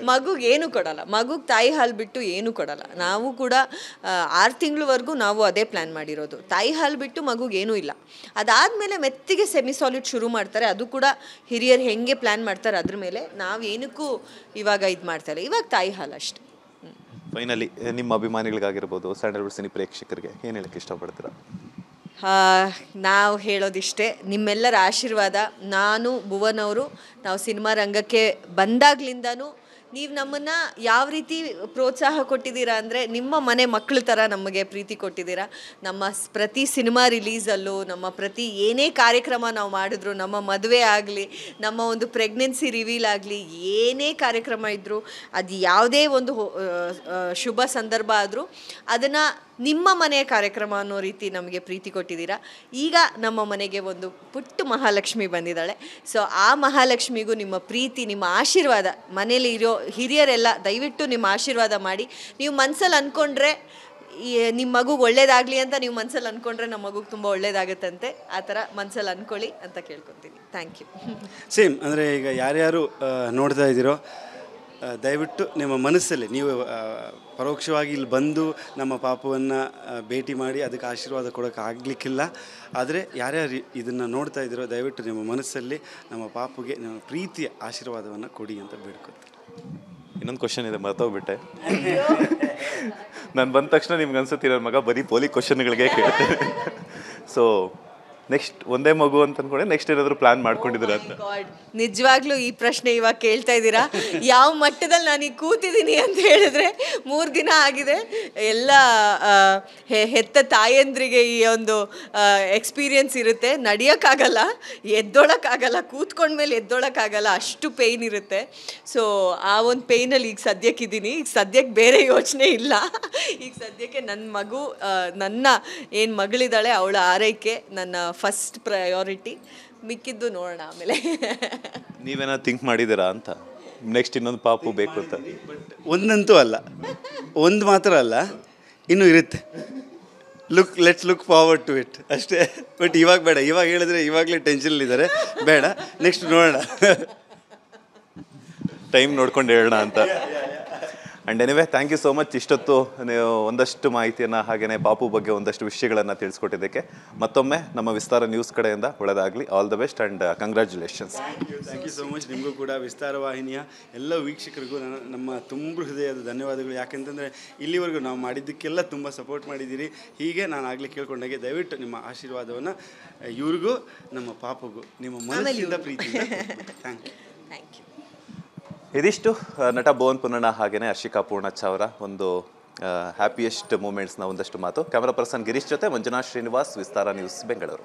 ಮಗುಗೆ ಏನು ಕೊಡಲ್ಲ, ಮಗುಗೆ ತಾಯಿ ಹಾಲು ಬಿಟ್ಟು ಏನು ಕೊಡಲ್ಲ. ನಾವು ಕೂಡ 6 ತಿಂಗಳವರೆಗೂ ನಾವು ಅದೇ ಪ್ಲ್ಯಾನ್ ಮಾಡಿರೋದು, ತಾಯಿ ಹಾಲು ಬಿಟ್ಟು ಮಗುಗೆ ಏನೂ ಇಲ್ಲ. ಅದಾದಮೇಲೆ ಮೆತ್ತಿಗೆ ಸೆಮಿ ಸಾಲಿಡ್ ಶುರು ಮಾಡ್ತಾರೆ. ಅದು ಕೂಡ ಹಿರಿಯರು ಹೆಂಗೆ ಪ್ಲ್ಯಾನ್ ಮಾಡ್ತಾರೆ ಅದ್ರ ಮೇಲೆ. ನಾವು ಏನಕ್ಕೂ ಇವಾಗ ಇದು ಮಾಡ್ತಾರೆ, ಇವಾಗ ತಾಯಿ ಹಾಲು ಅಷ್ಟೆ. ಫೈನಲಿ ನಿಮ್ಮ ಅಭಿಮಾನಿಗಳಿಗಾಗಿರ್ಬೋದು, ಸ್ಯಾಂಡಲ್ವುಡ್ ಸಿನಿ ಪ್ರೇಕ್ಷಕರಿಗೆ ಏನು ಹೇಳಕ್ಕೆ ಇಷ್ಟಪಡ್ತೀರಾ? ನಾವು ಹೇಳೋದಿಷ್ಟೇ, ನಿಮ್ಮೆಲ್ಲರ ಆಶೀರ್ವಾದ. ನಾನು ಭುವನ್ ಅವರು ನಾವು ಸಿನಿಮಾ ರಂಗಕ್ಕೆ ಬಂದಾಗ್ಲಿಂದನೂ ನೀವು ನಮ್ಮನ್ನು ಯಾವ ರೀತಿ ಪ್ರೋತ್ಸಾಹ ಕೊಟ್ಟಿದ್ದೀರಾ ಅಂದರೆ, ನಿಮ್ಮ ಮನೆ ಮಕ್ಕಳ ಥರ ನಮಗೆ ಪ್ರೀತಿ ಕೊಟ್ಟಿದ್ದೀರಾ. ನಮ್ಮ ಪ್ರತಿ ಸಿನಿಮಾ ರಿಲೀಸಲ್ಲೂ, ನಮ್ಮ ಪ್ರತಿ ಏನೇ ಕಾರ್ಯಕ್ರಮ ನಾವು ಮಾಡಿದ್ರು, ನಮ್ಮ ಮದುವೆ ಆಗಲಿ, ನಮ್ಮ ಒಂದು ಪ್ರೆಗ್ನೆನ್ಸಿ ರಿವೀಲ್ ಆಗಲಿ, ಏನೇ ಕಾರ್ಯಕ್ರಮ ಇದ್ದರೂ, ಅದು ಯಾವುದೇ ಒಂದು ಶುಭ ಸಂದರ್ಭ ಆದರೂ ಅದನ್ನು ನಿಮ್ಮ ಮನೆಯ ಕಾರ್ಯಕ್ರಮ ಅನ್ನೋ ರೀತಿ ನಮಗೆ ಪ್ರೀತಿ ಕೊಟ್ಟಿದ್ದೀರಾ. ಈಗ ನಮ್ಮ ಮನೆಗೆ ಒಂದು ಪುಟ್ಟ ಮಹಾಲಕ್ಷ್ಮಿ ಬಂದಿದ್ದಾಳೆ. ಸೊ ಆ ಮಹಾಲಕ್ಷ್ಮಿಗೂ ನಿಮ್ಮ ಪ್ರೀತಿ, ನಿಮ್ಮ ಆಶೀರ್ವಾದ, ಮನೇಲಿ ಇರೋ ಹಿರಿಯರೆಲ್ಲ ದಯವಿಟ್ಟು ನಿಮ್ಮ ಆಶೀರ್ವಾದ ಮಾಡಿ. ನೀವು ಮನಸ್ಸಲ್ಲಿ ಅಂದ್ಕೊಂಡ್ರೆ ನಿಮ್ಮ ಮಗುಗೆ ಒಳ್ಳೇದಾಗಲಿ ಅಂತ ನೀವು ಮನಸ್ಸಲ್ಲಿ ಅಂದ್ಕೊಂಡ್ರೆ ನಮ್ಮ ಮಗುಗೆ ತುಂಬ ಒಳ್ಳೇದಾಗುತ್ತಂತೆ. ಆ ಥರ ಮನಸ್ಸಲ್ಲಿ ಅಂದ್ಕೊಳ್ಳಿ ಅಂತ ಕೇಳ್ಕೊತೀನಿ. Thank you. ಸೇಮ್ ಅಂದರೆ ಈಗ ಯಾರ್ಯಾರು ನೋಡ್ತಾ ಇದ್ದೀರೋ ದಯವಿಟ್ಟು ನಿಮ್ಮ ಮನಸ್ಸಲ್ಲಿ ನೀವು ಪರೋಕ್ಷವಾಗಿ ಇಲ್ಲಿ ಬಂದು ನಮ್ಮ ಪಾಪವನ್ನು ಭೇಟಿ ಮಾಡಿ ಅದಕ್ಕೆ ಆಶೀರ್ವಾದ ಕೊಡೋಕೆ ಆಗಲಿಕ್ಕಿಲ್ಲ. ಆದರೆ ಯಾರ್ಯಾರು ಇದನ್ನು ನೋಡ್ತಾ ಇದ್ದೀರೋ ದಯವಿಟ್ಟು ನಿಮ್ಮ ಮನಸ್ಸಲ್ಲಿ ನಮ್ಮ ಪಾಪುಗೆ ನಮ್ಮ ಪ್ರೀತಿಯ ಆಶೀರ್ವಾದವನ್ನು ಕೊಡಿ ಅಂತ ಬೇಡ್ಕೊತೀನಿ. ಇನ್ನೊಂದು ಕ್ವಶನ್ ಇದೆ, ಮರ್ತೋಗ್ಬಿಟ್ಟೆ. ನಾನು ಬಂದ ತಕ್ಷಣ ನಿಮ್ಗೆ ಅನ್ಸುತ್ತೆ ನನ್ನ ಮಗ ಬರೀ ಪೋಲಿ ಕ್ವಶನ್ಗಳಿಗೆ ಕೇಳ್ತೇನೆ. ಸೊ ನೆಕ್ಸ್ಟ್ ಒಂದೇ ಮಗು ಅಂತ ಅನ್ಕೊಂಡೆ, ನೆಕ್ಸ್ಟ್ ಏನಾದರೂ ಪ್ಲಾನ್ ಮಾಡ್ಕೊಂಡಿದ್ದೀರಾ ಅಂತ? ನಿಜವಾಗ್ಲೂ ಈ ಪ್ರಶ್ನೆ ಇವಾಗ ಕೇಳ್ತಾ ಇದ್ದೀರಾ. ಯಾವ ಮಟ್ಟದಲ್ಲಿ ನಾನು ಈಗ ಕೂತಿದ್ದೀನಿ ಅಂತ ಹೇಳಿದ್ರೆ 3 ದಿನ ಆಗಿದೆ. ಎಲ್ಲ ಹೆತ್ತ ತಾಯಂದ್ರಿಗೆ ಈ ಒಂದು ಎಕ್ಸ್ಪೀರಿಯನ್ಸ್ ಇರುತ್ತೆ. ನಡೆಯೋಕ್ಕಾಗಲ್ಲ, ಎದ್ದೊಳಕ್ಕಾಗಲ್ಲ, ಕೂತ್ಕೊಂಡ್ಮೇಲೆ ಎದ್ದೊಳಕ್ಕಾಗಲ್ಲ, ಅಷ್ಟು ಪೇಯ್ನ್ ಇರುತ್ತೆ. ಸೊ ಆ ಒಂದು ಪೇಯ್ನಲ್ಲಿ ಈಗ ಸದ್ಯಕ್ಕಿದ್ದೀನಿ. ಈಗ ಸದ್ಯಕ್ಕೆ ಬೇರೆ ಯೋಚನೆ ಇಲ್ಲ. ಈಗ ಸದ್ಯಕ್ಕೆ ನನ್ನ ಮಗು, ನನ್ನ ಏನು ಮಗಳಿದ್ದಾಳೆ ಅವಳ ಆರೈಕೆ ನನ್ನ ಫಸ್ಟ್ ಪ್ರಯಾರಿಟಿ. ಮಿಕ್ಕಿದ್ದು ನೋಡೋಣ ಆಮೇಲೆ. ನೀವೇನಾದ್ರು ಥಿಂಕ್ ಮಾಡಿದ್ದೀರಾ ಅಂತ ನೆಕ್ಸ್ಟ್ ಇನ್ನೊಂದು ಪಾಪು ಬೇಕು ಅಂತ? ಒಂದಂತೂ ಅಲ್ಲ, ಒಂದು ಮಾತ್ರ ಅಲ್ಲ, ಇನ್ನೂ ಇರುತ್ತೆ. Let's look forward to it ಅಷ್ಟೇ. ಬಟ್ ಇವಾಗ ಬೇಡ, ಇವಾಗ ಹೇಳಿದ್ರೆ ಇವಾಗಲೇ ಟೆನ್ಷನಲ್ಲಿದ್ದಾರೆ, ಬೇಡ, ನೆಕ್ಸ್ಟ್ ನೋಡೋಣ, ಟೈಮ್ ನೋಡ್ಕೊಂಡು ಹೇಳೋಣ ಅಂತ. And anyway thank you so much. ಇಷ್ಟೊತ್ತು ನೀವು ಒಂದಷ್ಟು ಮಾಹಿತಿಯನ್ನು ಹಾಗೆಯೇ ಪಾಪು ಬಗ್ಗೆ ಒಂದಷ್ಟು ವಿಷಯಗಳನ್ನು ತಿಳಿಸ್ಕೊಟ್ಟಿದ್ದಕ್ಕೆ ಮತ್ತೊಮ್ಮೆ ನಮ್ಮ ವಿಸ್ತಾರ ನ್ಯೂಸ್ ಕಡೆಯಿಂದ ಒಳ್ಳೆಯದಾಗಲಿ. All the best and congratulations. Thank you so much. ನಿಮಗೂ ಕೂಡ ವಿಸ್ತಾರ ವಾಹಿನಿಯ ಎಲ್ಲ ವೀಕ್ಷಕರಿಗೂ ನಮ್ಮ ತುಂಬ ಹೃದಯದ ಧನ್ಯವಾದಗಳು. ಯಾಕೆಂತಂದರೆ ಇಲ್ಲಿವರೆಗೂ ನಾವು ಮಾಡಿದ್ದಕ್ಕೆಲ್ಲ ತುಂಬ ಸಪೋರ್ಟ್ ಮಾಡಿದ್ದೀರಿ. ಹೀಗೆ ನಾನು ಆಗಲೇ ಕೇಳ್ಕೊಂಡಾಗೆ ದಯವಿಟ್ಟು ನಿಮ್ಮ ಆಶೀರ್ವಾದವನ್ನು ಇವ್ರಿಗೂ ನಮ್ಮ ಪಾಪಗೂ ನಿಮ್ಮ ಮನಸ್ಸಿಂದ ಪ್ರೀತಿ. Thank you. Thank you. ಇದಿಷ್ಟು ನಟ ಭುವನ್ ಪುನ್ನಣ್ಣ ಹಾಗೆಯೇ ಹರ್ಷಿಕಾ ಪೂರ್ಣಚ್ಚ ಅವರ ಒಂದು ಹ್ಯಾಪಿಯೆಸ್ಟ್ ಮೂಮೆಂಟ್ಸ್ನ ಒಂದಷ್ಟು ಮಾತು. ಕ್ಯಾಮರಾ ಪರ್ಸನ್ ಗಿರೀಶ್ ಜೊತೆ ಮಂಜುನಾಥ್ ಶ್ರೀನಿವಾಸ್, ವಿಸ್ತಾರ ನ್ಯೂಸ್, ಬೆಂಗಳೂರು.